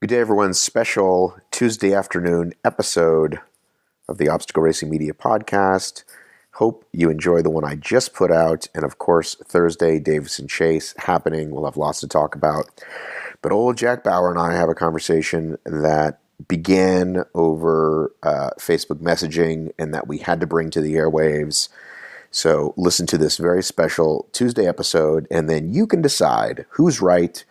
Good day, everyone. Special Tuesday afternoon episode of the Obstacle Racing Media Podcast. Hope you enjoy the one I just put out. And of course, Thursday, Davis and Chase happening. We'll have lots to talk about. But old Jack Bauer and I have a conversation that began over Facebook messaging and that we had to bring to the airwaves. So listen to this very special Tuesday episode, and then you can decide who's right,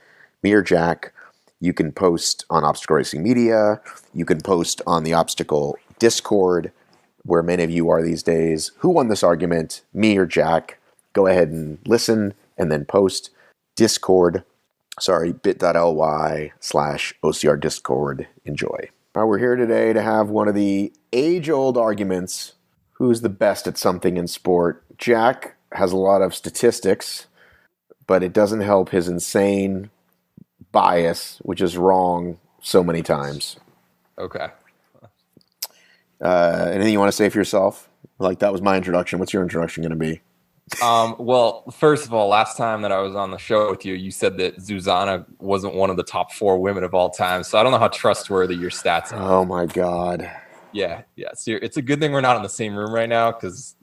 me or Jack. You can post on Obstacle Racing Media. You can post on the Obstacle Discord, where many of you are these days. Who won this argument, me or Jack? Go ahead and listen and then post. Discord, bit.ly/OCR Discord. Enjoy. We're here today to have one of the age-old arguments. Who's the best at something in sport? Jack has a lot of statistics, but it doesn't help his insane bias, which is wrong so many times. Okay. Anything you want to say for yourself? Like, that was my introduction. What's your introduction going to be? Well, first of all, last time that I was on the show with you, you said that Zuzana wasn't one of the top 4 women of all time. So I don't know how trustworthy your stats are. Oh, my God. Yeah. So it's a good thing we're not in the same room right now, because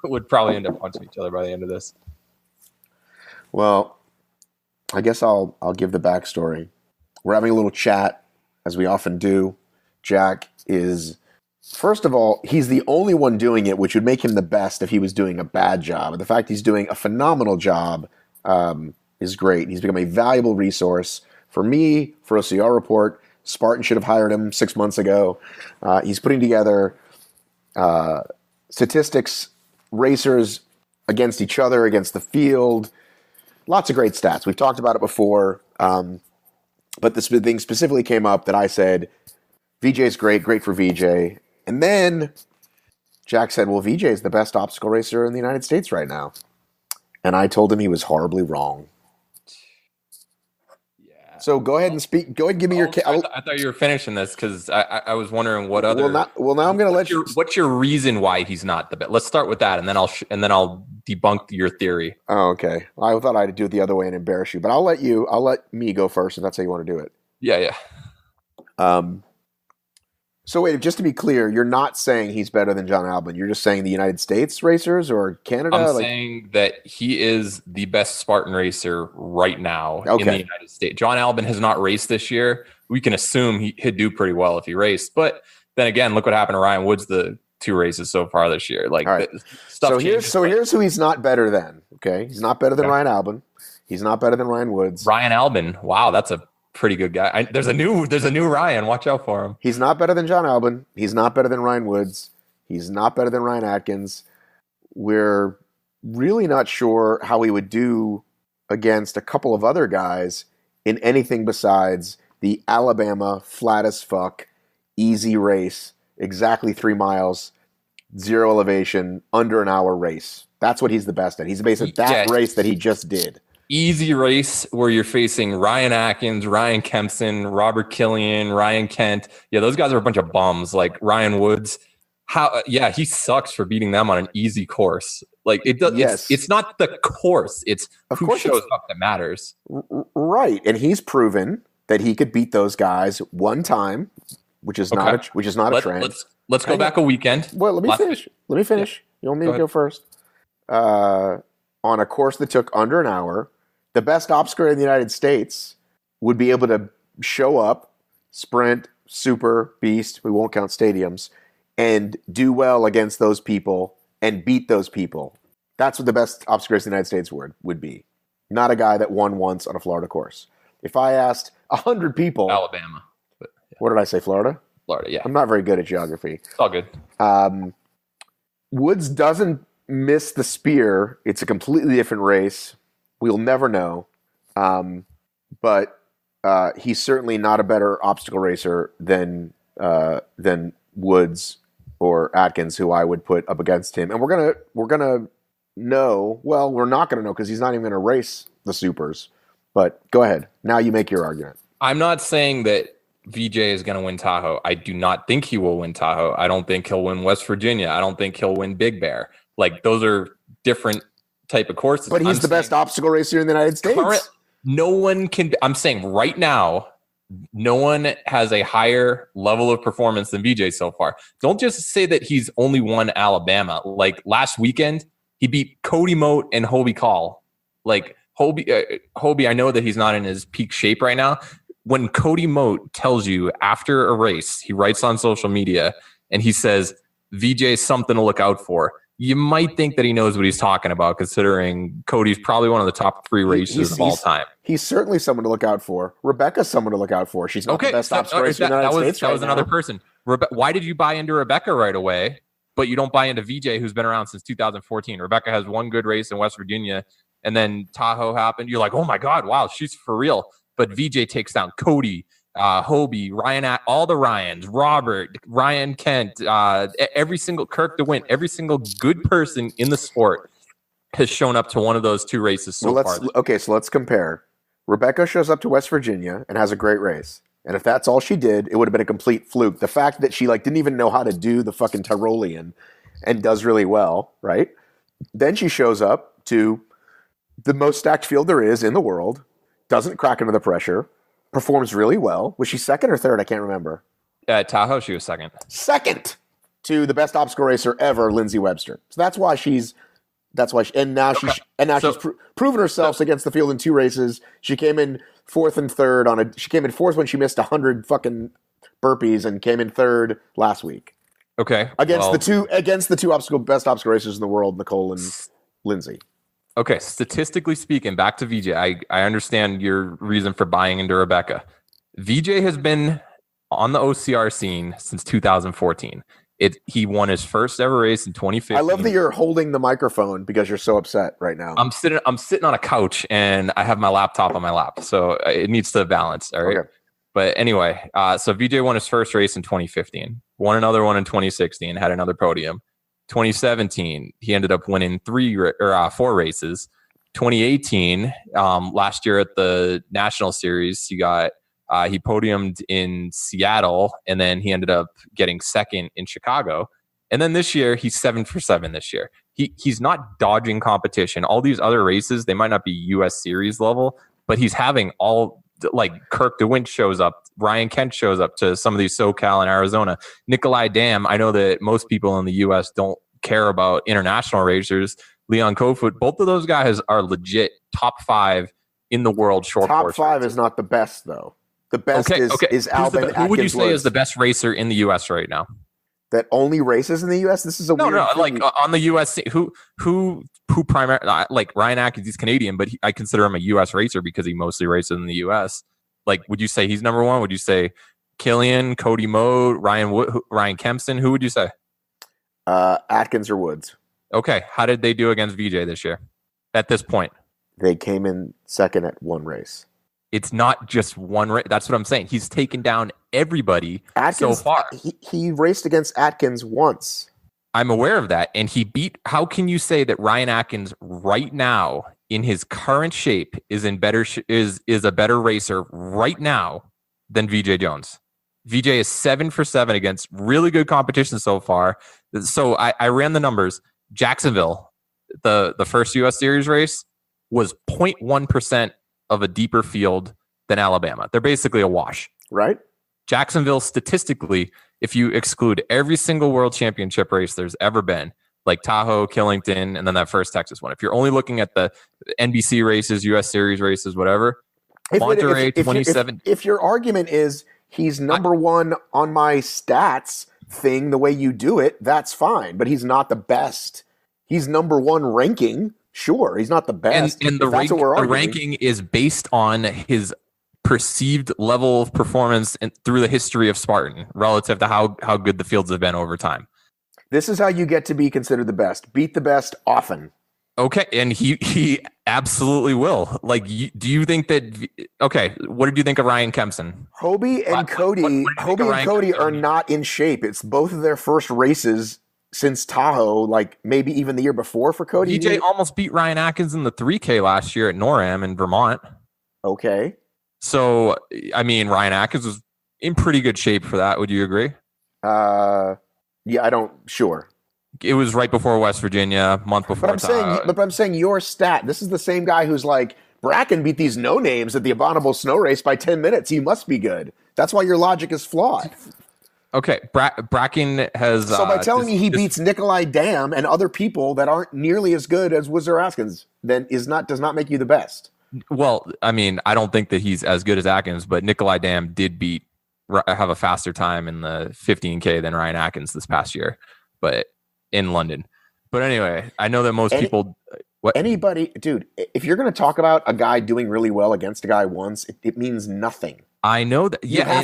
we would probably end up punching each other by the end of this. Well, I guess I'll give the backstory. We're having a little chat, as we often do. Jack is, first of all, he's the only one doing it, which would make him the best if he was doing a bad job. And the fact he's doing a phenomenal job is great. He's become a valuable resource for me, for OCR Report. Spartan should have hired him 6 months ago. He's putting together statistics, racers against each other, against the field. Lots of great stats. We've talked about it before, but this thing specifically came up that I said, VJ's great for VJ. And then Jack said, well, VJ is the best obstacle racer in the United States right now. And I told him he was horribly wrong. Yeah. So go ahead and speak. Go ahead and give me your... I thought you were finishing this, because I was wondering what other... Well, now I'm going to let you... What's your reason why he's not the best? Let's start with that, and then I'll debunk your theory. Oh, okay. I thought I'd do it the other way and embarrass you, but I'll let me go first if that's how you want to do it. Yeah. So wait, just to be clear, you're not saying he's better than John Albin. You're just saying the United States racers or Canada? I'm saying that he is the best Spartan racer right now in the United States. John Albin has not raced this year. We can assume he'd do pretty well if he raced. But then again, look what happened to Ryan Woods the 2 races so far this year. Like, right. Here's who he's not better than. Okay, he's not better than Ryan Albin. He's not better than Ryan Woods. Ryan Albin. Wow, that's a pretty good guy. There's a new Ryan. Watch out for him. He's not better than John Albin. He's not better than Ryan Woods. He's not better than Ryan Atkins. We're really not sure how he would do against a couple of other guys in anything besides the Alabama flat as fuck easy race, exactly 3 miles, 0 elevation, under an hour race. That's what he's the best at. He's basically that race that he just did. Easy race where you're facing Ryan Atkins, Ryan Kempson, Robert Killian, Ryan Kent. Yeah, those guys are a bunch of bums. Like Ryan Woods. He sucks for beating them on an easy course. Like it does. Yes. It's not the course. It's who shows up that matters. Right, and he's proven that he could beat those guys one time, which is not a trend. Let's go back a weekend. Well, let me finish. Yeah. You want me to go first? On a course that took under an hour. The best obstacle in the United States would be able to show up, sprint, super, beast, we won't count stadiums, and do well against those people and beat those people. That's what the best obstacle in the United States would be. Not a guy that won once on a Florida course. If I asked 100 people... Alabama. But, yeah. What did I say, Florida? Florida, yeah. I'm not very good at geography. It's all good. Woods doesn't miss the spear. It's a completely different race. We'll never know. But he's certainly not a better obstacle racer than Woods or Atkins, who I would put up against him. And we're gonna know. Well, we're not gonna know because he's not even gonna race the supers. But go ahead. Now you make your argument. I'm not saying that VJ is going to win Tahoe. I do not think he will win Tahoe. I don't think he'll win West Virginia. I don't think he'll win Big Bear. Like, those are different type of courses. But he's the best obstacle racer in the United States. No one can. I'm saying right now, No one has a higher level of performance than VJ so far. Don't just say that he's only won Alabama. Like last weekend, he beat Cody Moat and Hobie Call. Like Hobie, I know that he's not in his peak shape right now. When Cody Moat tells you after a race, he writes on social media and he says, VJ is something to look out for. You might think that he knows what he's talking about, considering Cody's probably one of the top 3 racers of all time. He's certainly someone to look out for. Rebecca's someone to look out for. She's not the best obstacle racer in the United States. That was another person. Why did you buy into Rebecca right away, but you don't buy into VJ, who's been around since 2014? Rebecca has one good race in West Virginia, and then Tahoe happened. You're like, oh my God, wow, she's for real. But VJ takes down Cody, Hobie, Ryan, all the Ryans, Robert, Ryan Kent, every single Kirk DeWint, every single good person in the sport has shown up to one of those 2 races so far. Okay, so let's compare. Rebecca shows up to West Virginia and has a great race. And if that's all she did, it would have been a complete fluke. The fact that she didn't even know how to do the fucking Tyrolean and does really well, right? Then she shows up to the most stacked field there is in the world, doesn't crack under the pressure, performs really well. Was she second or third? I can't remember. At Tahoe, she was second. Second to the best obstacle racer ever, Lindsey Webster. So that's why she's proven herself against the field in 2 races. She came in 4th and 3rd she came in 4th when she missed 100 fucking burpees and came in 3rd last week. Okay. Against the two best obstacle racers in the world, Nicole and Lindsay. Okay, statistically speaking, back to VJ. I understand your reason for buying into Rebecca. VJ has been on the OCR scene since 2014. He won his first ever race in 2015. I love that you're holding the microphone because you're so upset right now. I'm sitting on a couch and I have my laptop on my lap, so it needs to balance. All right. Okay. But anyway, so VJ won his first race in 2015, won another one in 2016, had another podium. 2017, he ended up winning 4 races. 2018, last year at the National Series, he podiumed in Seattle, and then he ended up getting second in Chicago. And then this year, he's 7 for 7 this year. He's not dodging competition. All these other races, they might not be U.S. Series level, but he's having all, like Kirk DeWint shows up, Ryan Kent shows up to some of these SoCal and Arizona. Nikolai Dam, I know that most people in the U.S. don't care about international racers. Leon Kofoot, both of those guys are legit top 5 in the world short course. Top 5 is not the best, though. The best is Albin Atkins. Who would you say is the best racer in the U.S. right now? That only races in the U.S.? This is a weird thing. Like on the U.S. Who primarily, like Ryan Atkins, he's Canadian, but I consider him a U.S. racer because he mostly races in the U.S. Like, would you say he's number 1? Would you say Killian, Cody Moe, Ryan Kempson? Who would you say? Atkins or Woods. Okay. How did they do against VJ this year at this point? They came in second at 1 race. It's not just 1 race. That's what I'm saying. He's taken down everybody so far. He raced against Atkins once. I'm aware of that. And he beat. How can you say that Ryan Atkins right now in his current shape is a better racer right now than VJ Jones? VJ is 7 for 7 against really good competition so far. So I ran the numbers. Jacksonville, the first U.S. Series race, was 0.1% of a deeper field than Alabama. They're basically a wash. Right. Jacksonville, statistically, if you exclude every single world championship race there's ever been, like Tahoe, Killington, and then that first Texas one, if you're only looking at the NBC races, U.S. Series races, whatever, Monterey, 27. If your argument is he's number 1 on my stats thing, the way you do it, that's fine. But he's not the best. He's number 1 ranking. Sure, he's not the best. And the ranking is based on his perceived level of performance through the history of Spartan relative to how good the fields have been over time. This is how you get to be considered the best. Beat the best often. Okay, and he absolutely will. Like, do you think that? Okay, what did you think of Ryan Kempson? Hobie and Cody are not in shape. It's both of their first races since Tahoe, like maybe even the year before for Cody. DJ almost beat Ryan Atkins in the 3K last year at NORAM in Vermont. Okay. So, I mean, Ryan Atkins was in pretty good shape for that. Would you agree? Yeah, I don't. Sure. It was right before West Virginia, month before. But I'm saying your stat. This is the same guy who's like Bracken beat these no names at the Abominable Snow Race by 10 minutes. He must be good. That's why your logic is flawed. Okay, Bracken has. So by telling me he beats Nikolai Dam and other people that aren't nearly as good as Wizard Atkins, then does not make you the best. Well, I mean, I don't think that he's as good as Atkins, but Nikolai Dam did have a faster time in the 15K than Ryan Atkins this past year, but in London. But anyway, I know that most people. Anybody, dude, if you're going to talk about a guy doing really well against a guy once, it means nothing. I know that. Yeah,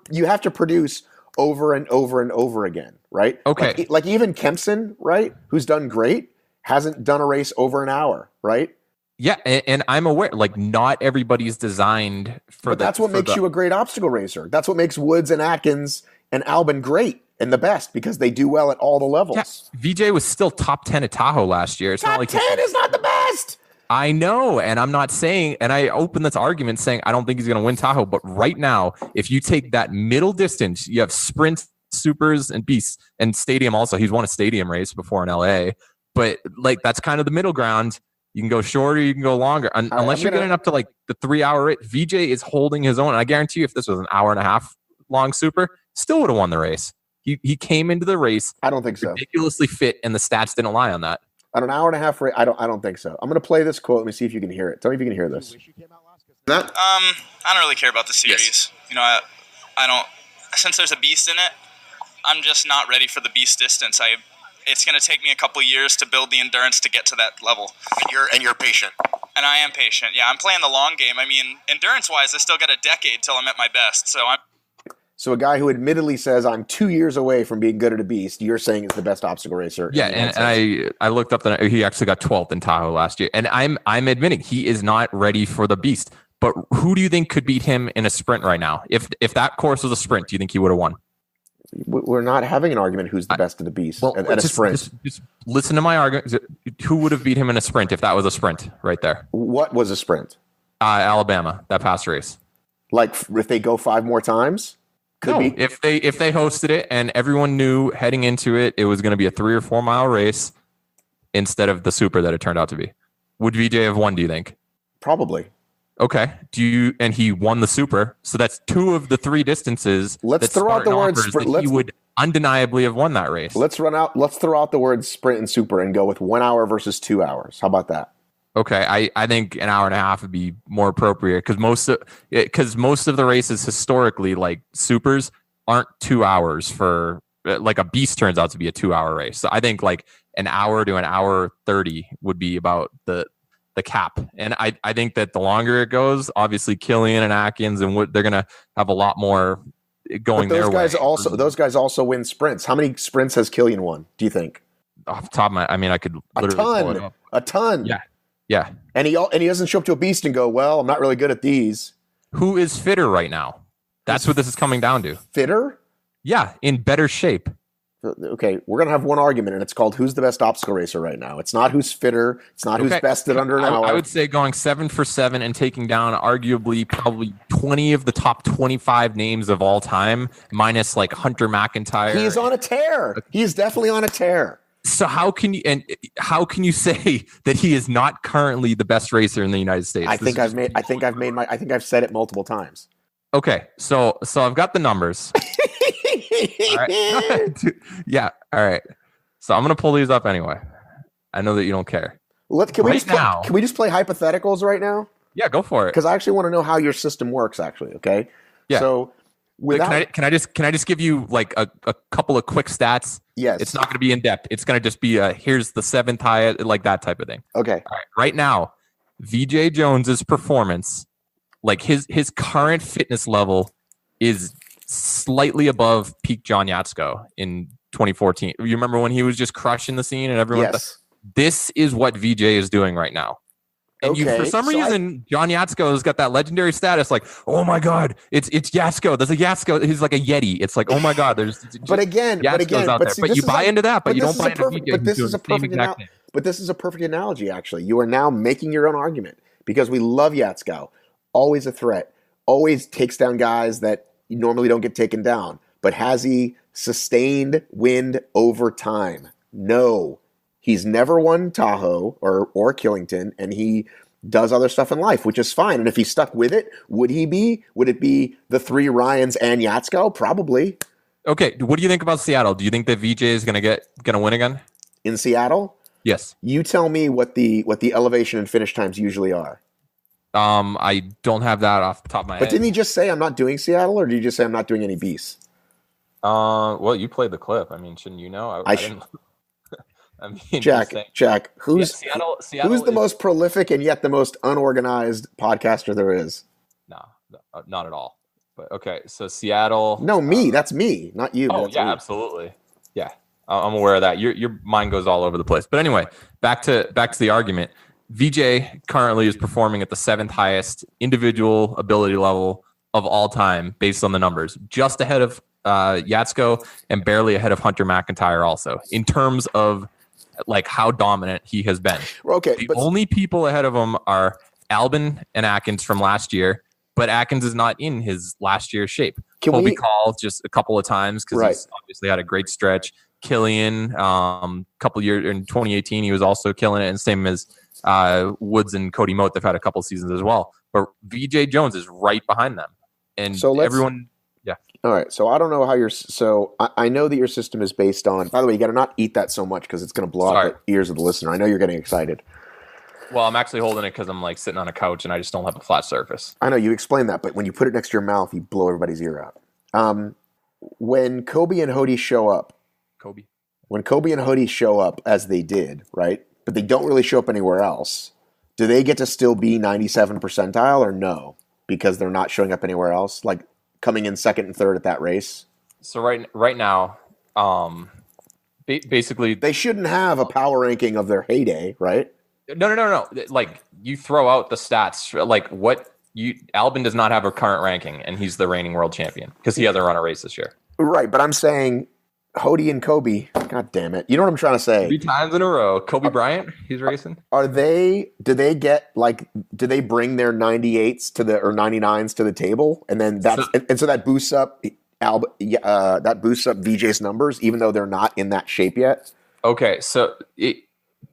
you have to produce over and over and over again, right? Okay. Like even Kempson, right, who's done great, hasn't done a race over an hour, right? Yeah, and I'm aware, like, not everybody's designed for. But that's what makes you a great obstacle racer. That's what makes Woods and Atkins and Albin great and the best, because they do well at all the levels. Yeah, VJ was still top 10 at Tahoe last year. It's top not like 10 is not the best. I know, and I'm not saying, and I open this argument saying I don't think he's going to win Tahoe, but right now, if you take that middle distance, you have sprints, supers, and beasts, and stadium also. He's won a stadium race before in LA, but like that's kind of the middle ground. You can go shorter, you can go longer, unless you're getting up to like the 3 hour rate. VJ is holding his own, and I guarantee you, if this was an hour and a half long super, still would have won the race. He came into the race. I don't think so. Ridiculously fit, and the stats didn't lie on that. At an hour and a half rate, I don't think so. I'm going to play this quote. Let me see if you can hear it. Tell me if you can hear this. I don't really care about the series. Yes. You know, I don't. Since there's a beast in it, I'm just not ready for the beast distance. It's going to take me a couple years to build the endurance to get to that level. And you're patient. And I am patient. Yeah, I'm playing the long game. I mean, endurance-wise, I still got a decade till I'm at my best. So a guy who admittedly says I'm 2 years away from being good at a beast, you're saying is the best obstacle racer. Yeah, and I looked up that he actually got 12th in Tahoe last year, and I'm admitting he is not ready for the beast. But who do you think could beat him in a sprint right now? If that course was a sprint, do you think he would have won? We're not having an argument who's the best of the beast at a sprint. Just listen to my argument. Who would have beat him in a sprint if that was a sprint right there? What was a sprint? Alabama, that past race. Like if they go 5 more times? Could be. If they hosted it and everyone knew heading into it, it was going to be a 3 or 4 mile race instead of the super that it turned out to be. Would VJ have won, do you think? Probably. Okay. And he won the super. So that's 2 of the 3 distances. Let's throw out the word sprint. He would undeniably have won that race. Let's throw out the word sprint and super and go with 1 hour versus 2 hours. How about that? Okay, I think an hour and a half would be more appropriate because most of the races historically, like supers, aren't 2 hours for like a beast turns out to be a 2 hour race. So I think like an hour to an hour 30 would be about the cap. And I think that the longer it goes, obviously Killian and Atkins and they're gonna have a lot more going their way. Those guys also win sprints. How many sprints has Killian won? Do you think? Off the top of my, I mean, I could literally a ton. Yeah. Yeah. And he doesn't show up to a beast and go, well, I'm not really good at these. Who is fitter right now? That's what this is coming down to. Fitter? Yeah, in better shape. Okay, we're going to have one argument, and it's called who's the best obstacle racer right now. It's not who's fitter. It's not who's best at under an hour. I would say going 7 for 7 and taking down arguably probably 20 of the top 25 names of all time, minus like Hunter McIntyre. He is on a tear. He is definitely on a tear. So how can you say that he is not currently the best racer in the United States? I think I've said it multiple times. Okay, so I've got the numbers. All right. Yeah, all right. So I'm gonna pull these up anyway. I know that you don't care. Can we just play hypotheticals right now? Yeah, go for it. Because I actually want to know how your system works. Actually, okay. Yeah. So. Can I just give you like a couple of quick stats? Yes. It's not going to be in depth. It's going to just be here's the 7th high, like that type of thing. Okay. All right. Right now, VJ Jones's performance, like his current fitness level, is slightly above peak John Yatsko in 2014. You remember when he was just crushing the scene and everyone? Yes. This is what VJ is doing right now. And for some reason, John Yatsko has got that legendary status. Like, oh my God, it's Yatsko. There's a Yatsko. He's like a Yeti. It's like, oh my God, there's. But you buy into that, but you don't buy into But this is a perfect. But this is a perfect analogy. Actually, you are now making your own argument because we love Yatsko. Always a threat. Always takes down guys that normally don't get taken down. But has he sustained win over time? No. He's never won Tahoe or Killington, and he does other stuff in life, which is fine. And if he stuck with it, would it be the 3 Ryans and Yatsko? Probably. Okay, what do you think about Seattle? Do you think that VJ is gonna win again in Seattle? Yes. You tell me what the elevation and finish times usually are. I don't have that off the top of my head. But didn't he just say I'm not doing Seattle, or did he just say I'm not doing any beasts? Well, you played the clip. I mean, shouldn't you know? I didn't. I mean, Jack, who's Seattle who's the most prolific and yet the most unorganized podcaster there is? No, not at all. But okay, so Seattle. No, me. That's me, not you. Oh, that's yeah, me. Absolutely. Yeah, I'm aware of that. Your mind goes all over the place. But anyway, back to the argument. VJ currently is performing at the 7th highest individual ability level of all time based on the numbers, just ahead of Yatsko and barely ahead of Hunter McIntyre also, in terms of like how dominant he has been. Okay, the only people ahead of him are Albin and Atkins from last year, but Atkins is not in his last year's shape. Colby Call just a couple of times because he's obviously had a great stretch. Killian, couple years in 2018, he was also killing it, and same as Woods and Cody Moat. They've had a couple seasons as well, but VJ Jones is right behind them, and so everyone. Yeah. All right. So I don't know how your I know that your system is based on. By the way, you got to not eat that so much because it's going to blow out the ears of the listener. I know you're getting excited. Well, I'm actually holding it because I'm like sitting on a couch and I just don't have a flat surface. I know you explained that, but when you put it next to your mouth, you blow everybody's ear out. When Kobe and Hody show up, as they did, right? But they don't really show up anywhere else. Do they get to still be 97 percentile or no? Because they're not showing up anywhere else, like coming in 2nd and 3rd at that race. So right now, basically they shouldn't have a power ranking of their heyday, right? No. Like you throw out the stats, like Albin does not have a current ranking, and he's the reigning world champion because he hasn't run a race this year. Right, but I'm saying Hody and Kobe. God damn it! You know what I'm trying to say? 3 times in a row, Kobe Bryant. He's racing. Do they bring their 98s or 99s to the table, and then so that boosts up VJ's numbers, even though they're not in that shape yet. Okay, so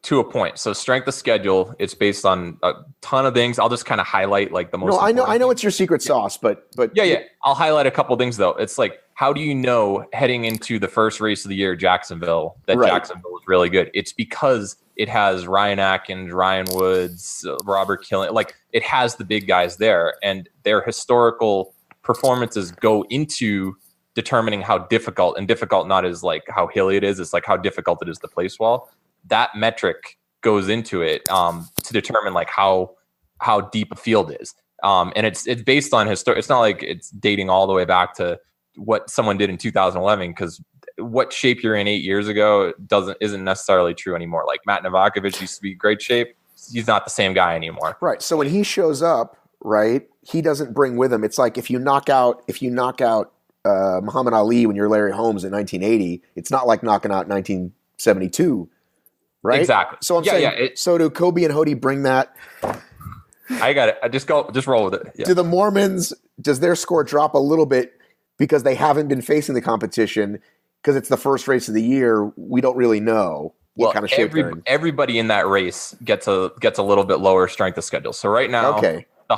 to a point. So strength of schedule, it's based on a ton of things. I'll just kind of highlight like the most. No, I know it's your secret sauce, but yeah. I'll highlight a couple things though. It's like, how do you know heading into the first race of the year, Jacksonville, that Jacksonville is really good? It's because it has Ryan Atkins, Ryan Woods, Robert Killian. Like it has the big guys there, and their historical performances go into determining how difficult, and difficult not as like how hilly it is. It's like how difficult it is to place well. That metric goes into it to determine like how deep a field is. And it's based on history. It's not like it's dating all the way back to what someone did in 2011, because what shape you're in 8 years ago isn't necessarily true anymore. Like Matt Novakovic used to be great shape. He's not the same guy anymore. Right. So when he shows up, right, he doesn't bring with him. It's like if you knock out Muhammad Ali when you're Larry Holmes in 1980, it's not like knocking out 1972. Right? Exactly. So I'm saying, so do Kobe and Hody bring that? I got it. Just roll with it. Yeah. Do the Mormons, does their score drop a little bit because they haven't been facing the competition? Because it's the first race of the year, we don't really know what kind of shape they're in. Everybody in that race gets a little bit lower strength of schedule. So right now, the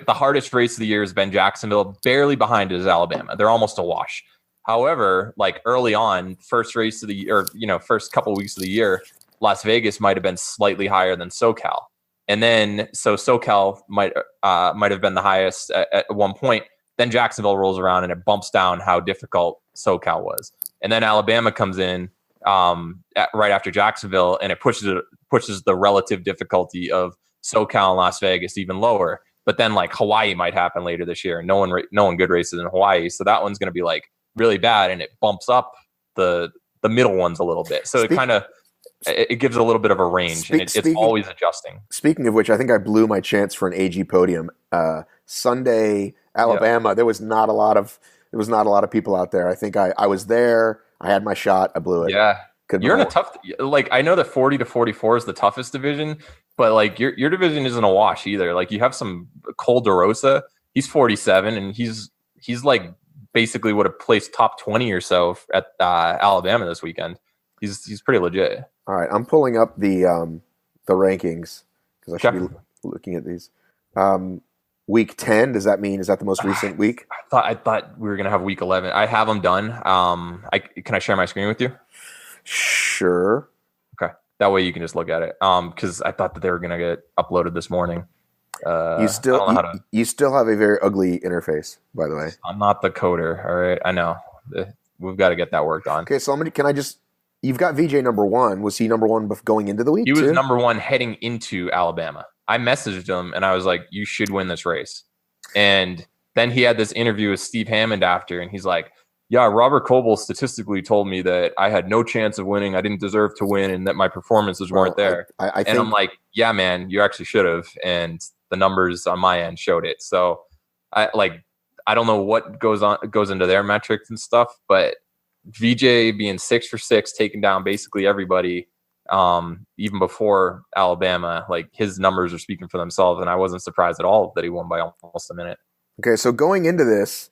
hardest race of the year has been Jacksonville. Barely behind it is Alabama. They're almost a wash. However, like early on, first race of the year, first couple of weeks of the year, Las Vegas might have been slightly higher than SoCal. And then, so SoCal might have been the highest at one point. Then Jacksonville rolls around and it bumps down how difficult SoCal was. And then Alabama comes in right after Jacksonville, and it pushes the relative difficulty of SoCal and Las Vegas even lower. But then like Hawaii might happen later this year, and no one good races in Hawaii. So that one's going to be like really bad, and it bumps up the middle ones a little bit. So it gives a little bit of a range, and it's always adjusting. Speaking of which, I think I blew my chance for an AG podium. Sunday, Alabama, there was not a lot of people out there. I think I was there. I had my shot. I blew it. Yeah. You're in a tough, like, I know that 40 to 44 is the toughest division, but like your division isn't a wash either. Like you have some Cole DeRosa, he's 47, and he's like basically would have placed top 20 or so at Alabama this weekend. He's pretty legit. All right, I'm pulling up the rankings because I should be looking at these. Week 10, does that mean, is that the most recent week? I thought we were going to have week 11. I have them done. Can I share my screen with you? Sure. Okay. That way you can just look at it. Because I thought that they were going to get uploaded this morning. You still have a very ugly interface, by the way. I'm not the coder. All right. I know. We've got to get that worked on. Okay. So you've got VJ number 1. Was he number 1 going into the week? He was number 1 heading into Alabama. I messaged him and I was like, you should win this race. And then he had this interview with Steve Hammond after, and he's like, yeah, Robert Coble statistically told me that I had no chance of winning. I didn't deserve to win, and that my performances weren't there. I think I'm like, yeah, man, you actually should have. And the numbers on my end showed it. So I don't know what goes into their metrics and stuff, but VJ being 6 for 6, taking down basically everybody, even before Alabama, like his numbers are speaking for themselves, and I wasn't surprised at all that he won by almost a minute. Okay, so going into this,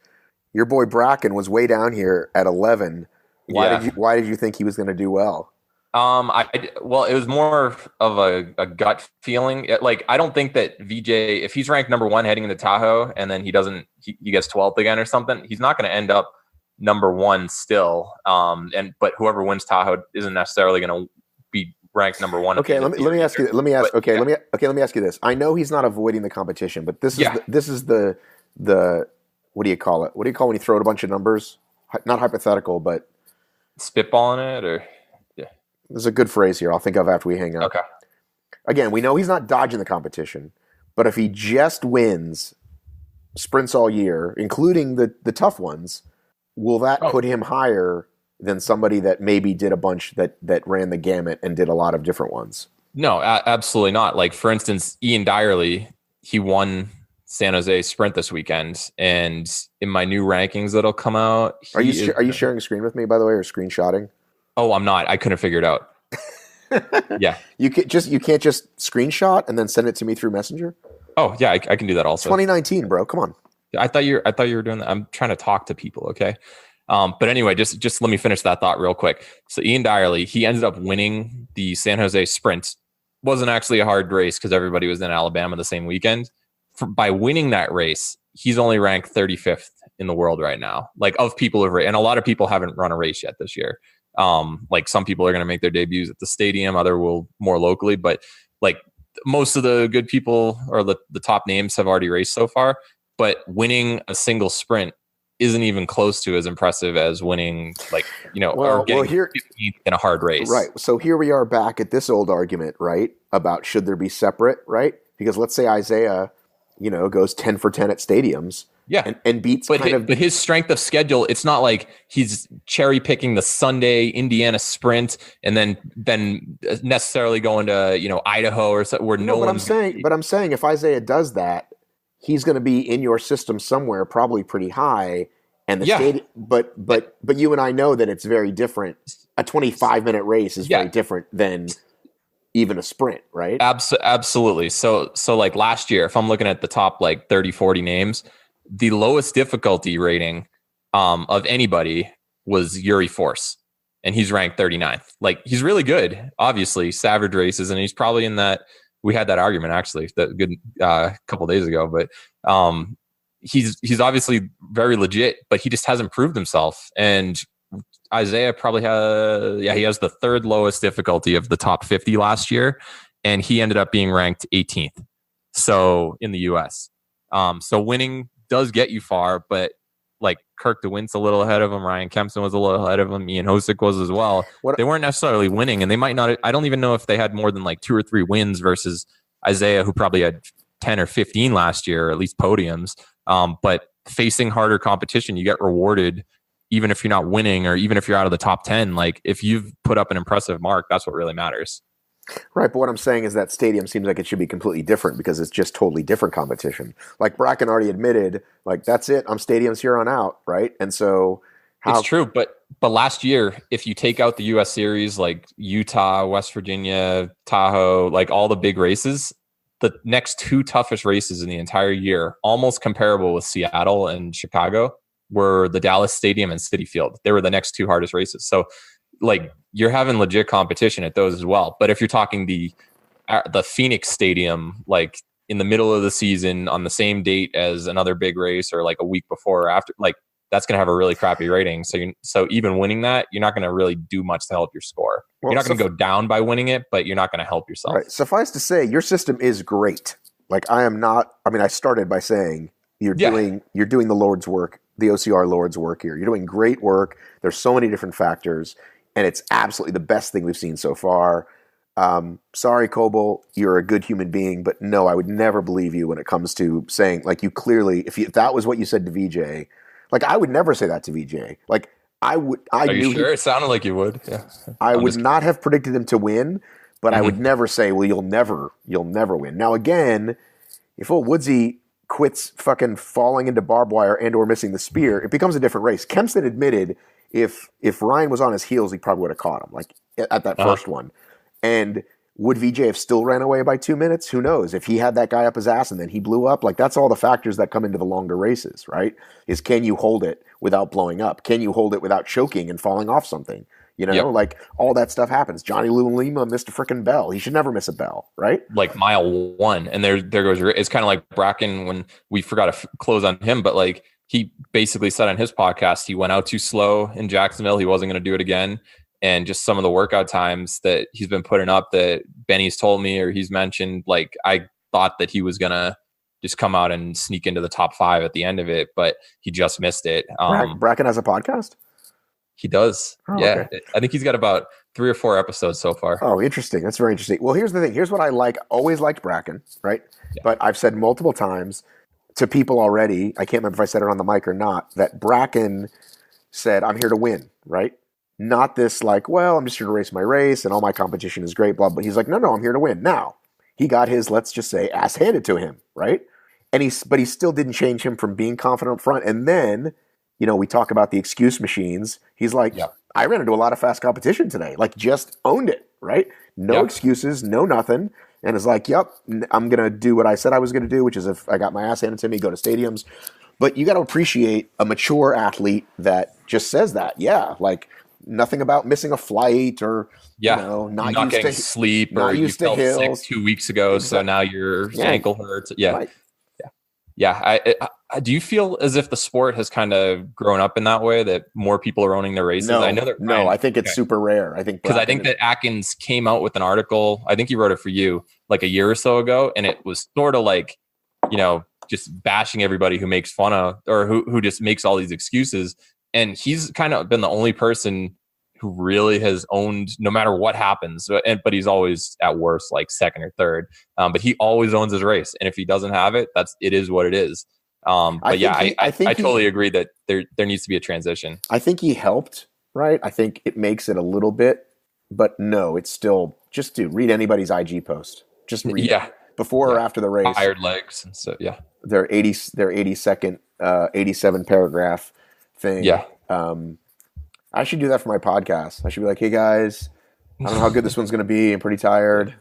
your boy Bracken was way down here at 11. Why did you think he was going to do well? Well, it was more of a gut feeling. I don't think that VJ, if he's ranked number 1 heading into Tahoe, and then he gets 12th again or something, he's not going to end up number 1 still. But whoever wins Tahoe isn't necessarily going to be ranked number 1. Okay, let me ask you this. I know he's not avoiding the competition, but this is the what do you call it? What do you call when you throw out a bunch of numbers? Not hypothetical, but spitballing it, or there's a good phrase here I'll think of after we hang up. Okay. Again, we know he's not dodging the competition, but if he just wins sprints all year, including the tough ones, will that put him higher than somebody that maybe did a bunch that ran the gamut and did a lot of different ones? No, absolutely not. Like, for instance, Ian Dyerly, he won San Jose Sprint this weekend, and in my new rankings that'll come out, are you sharing a screen with me, by the way, or screenshotting? Oh, I'm not. I couldn't figure it out. Yeah, you can't just screenshot and then send it to me through Messenger. Oh yeah, I can do that also. 2019, bro. Come on. I thought you were doing that. I'm trying to talk to people. Okay. But anyway, just let me finish that thought real quick. So Ian Dyerly, he ended up winning the San Jose Sprint. Wasn't actually a hard race because everybody was in Alabama the same weekend. By winning that race, he's only ranked 35th in the world right now. Like, of people who've raced, and a lot of people haven't run a race yet this year. Like, some people are going to make their debuts at the stadium, other will more locally, but like most of the good people or the top names have already raced so far. But winning a single sprint isn't even close to as impressive as winning, or getting 15th in a hard race. Right. So here we are back at this old argument, right, about should there be separate, right? Because let's say Isaiah, goes 10 for 10 at stadiums. Yeah, and beats. But his strength of schedule, it's not like he's cherry picking the Sunday Indiana Sprint and then necessarily going to Idaho or something where no one. But I'm saying if Isaiah does that, he's going to be in your system somewhere, probably pretty high. And the stadium, but you and I know that it's very different. A 25-minute race is very different than even a sprint, right? Absolutely. So like last year, if I'm looking at the top 30, 40 names, the lowest difficulty rating of anybody was Yuri Force, and he's ranked 39th. Like, he's really good, obviously, savage races, and he's probably in that. We had that argument actually that good couple days ago, but he's obviously very legit, but he just hasn't proved himself. And Isaiah probably he has the third lowest difficulty of the top 50 last year, and he ended up being ranked 18th. So in the US, so winning does get you far, but like Kirk DeWint's a little ahead of him. Ryan Kempson was a little ahead of him. Ian Hosick was as well. They weren't necessarily winning, and they might not. I don't even know if they had more than 2 or 3 wins versus Isaiah, who probably had 10 or 15 last year, or at least podiums. But facing harder competition, you get rewarded, even if you're not winning or even if you're out of the top 10. Like, if you've put up an impressive mark, that's what really matters. Right, but what I'm saying is that stadium seems like it should be completely different because it's just totally different competition. Like Bracken already admitted, that's it. I'm stadiums here on out, right? And so it's true, but last year, if you take out the U.S. series, like Utah, West Virginia, Tahoe, like all the big races, the next 2 toughest races in the entire year, almost comparable with Seattle and Chicago, were the Dallas Stadium and Citi Field. They were the next 2 hardest races. So you're having legit competition at those as well. But if you're talking the Phoenix Stadium, in the middle of the season on the same date as another big race, or like a week before or after, like that's going to have a really crappy rating. So even winning that, you're not going to really do much to help your score. Well, you're not going to go down by winning it, but you're not going to help yourself. Right. Suffice to say, your system is great. Like I am not. I mean, I started by saying you're doing the Lord's work, the OCR Lord's work here. You're doing great work. There's so many different factors, and it's absolutely the best thing we've seen so far. Sorry, Coble, you're a good human being, but no, I would never believe you when it comes to saying, like, you clearly, if that was what you said to VJ, like, I would never say that to VJ. Like, Are you sure? It sounded like you would. Yeah. I would not have predicted him to win, but I would never say, well, you'll never win. Now, again, if old Woodsy quits fucking falling into barbed wire and or missing the spear, it becomes a different race. Kempston admitted if Ryan was on his heels, he probably would have caught him, like, at that first one. And would VJ have still ran away by 2 minutes? Who knows? If he had that guy up his ass and then he blew up, like that's all the factors that come into the longer races, right? Is can you hold it without blowing up? Can you hold it without choking and falling off something? You know, like all that stuff happens. Johnny Lima missed a freaking bell. He should never miss a bell, right? Like mile 1. And there goes, it's kind of like Bracken when we forgot to close on him, but like he basically said on his podcast, he went out too slow in Jacksonville. He wasn't going to do it again. And just some of the workout times that he's been putting up that Benny's told me or he's mentioned, like I thought that he was going to just come out and sneak into the top 5 at the end of it, but he just missed it. Bracken has a podcast? He does. Oh, yeah. Okay. I think he's got about 3 or 4 episodes so far. Oh, interesting. That's very interesting. Well, here's the thing. Here's what I like. Always liked Bracken, right? Yeah. But I've said multiple times to people already, I can't remember if I said it on the mic or not, that Bracken said, I'm here to win, right? Not this like, well, I'm just here to race my race and all my competition is great, blah, blah. He's like, no, I'm here to win. Now, he got his, let's just say, ass handed to him, right? But he still didn't change him from being confident up front. And then, you know, we talk about the excuse machines. He's like, I ran into a lot of fast competition today. Like, just owned it, right? No excuses, no nothing. And is like, I'm going to do what I said I was going to do, which is if I got my ass handed to me, go to stadiums. But you got to appreciate a mature athlete that just says that. Yeah, like, nothing about missing a flight or you know, not getting sleep or you felt sick 2 weeks ago, so now your ankle hurts. Yeah, right. Do you feel as if the sport has kind of grown up in that way, that more people are owning their races? No, I know that. No, I think it's super rare. I think because I think that Atkins came out with an article. I think he wrote it for you like a year or so ago, and it was sort of like, you know, just bashing everybody who makes fun of or who just makes all these excuses. And he's kind of been the only person who really has owned no matter what happens. But he's always at worst like second or third. But he always owns his race. And if he doesn't have it, it is what it is. I totally agree that there needs to be a transition. I think he helped, right? I think it makes it a little bit, but no, it's still just read anybody's IG post. Just read before or after the race. Tired legs. And so, their 80-second, 87 paragraph thing. Yeah. I should do that for my podcast. I should be like, hey guys, I don't know how good this one's going to be. I'm pretty tired.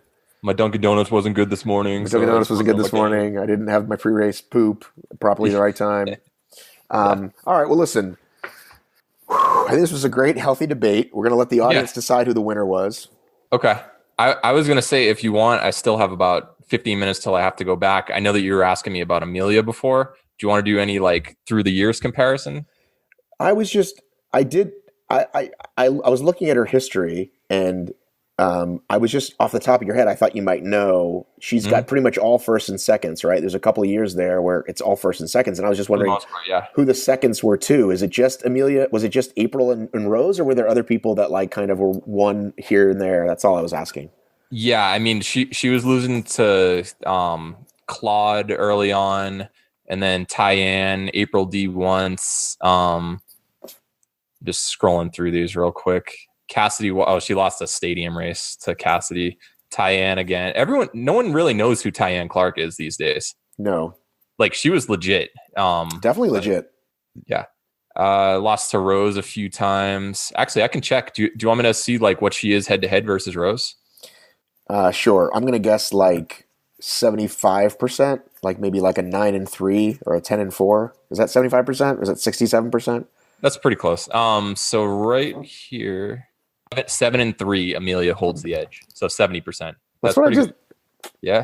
My Dunkin' Donuts wasn't good this morning. I didn't have my pre-race poop properly at the right time. All right, well, listen. I think this was a great, healthy debate. We're going to let the audience decide who the winner was. Okay. I was going to say, if you want, I still have about 15 minutes till I have to go back. I know that you were asking me about Amelia before. Do you want to do any like through the years comparison? I was looking at her history, and I was just off the top of your head. I thought you might know she's got pretty much all firsts and seconds, right? There's a couple of years there where it's all firsts and seconds, and I was just wondering who the seconds were too. Is it just Amelia? Was it just April and Rose, or were there other people that like kind of were one here and there? That's all I was asking. Yeah, I mean, she was losing to Claude early on, and then Tyann, April D once. Just scrolling through these real quick. Cassidy, she lost a stadium race to Cassidy. Tyann again. No one really knows who Tyann Clark is these days. No. Like, she was legit. Definitely legit. Yeah. Lost to Rose a few times. Actually, I can check. Do you want me to see like what she is head to head versus Rose? Sure. I'm going to guess like 75%, like maybe like a 9-3 or a 10-4. Is that 75%? Or is that 67%? That's pretty close. So right here, at 7-3, Amelia holds the edge. So 70%. That's pretty good. Yeah.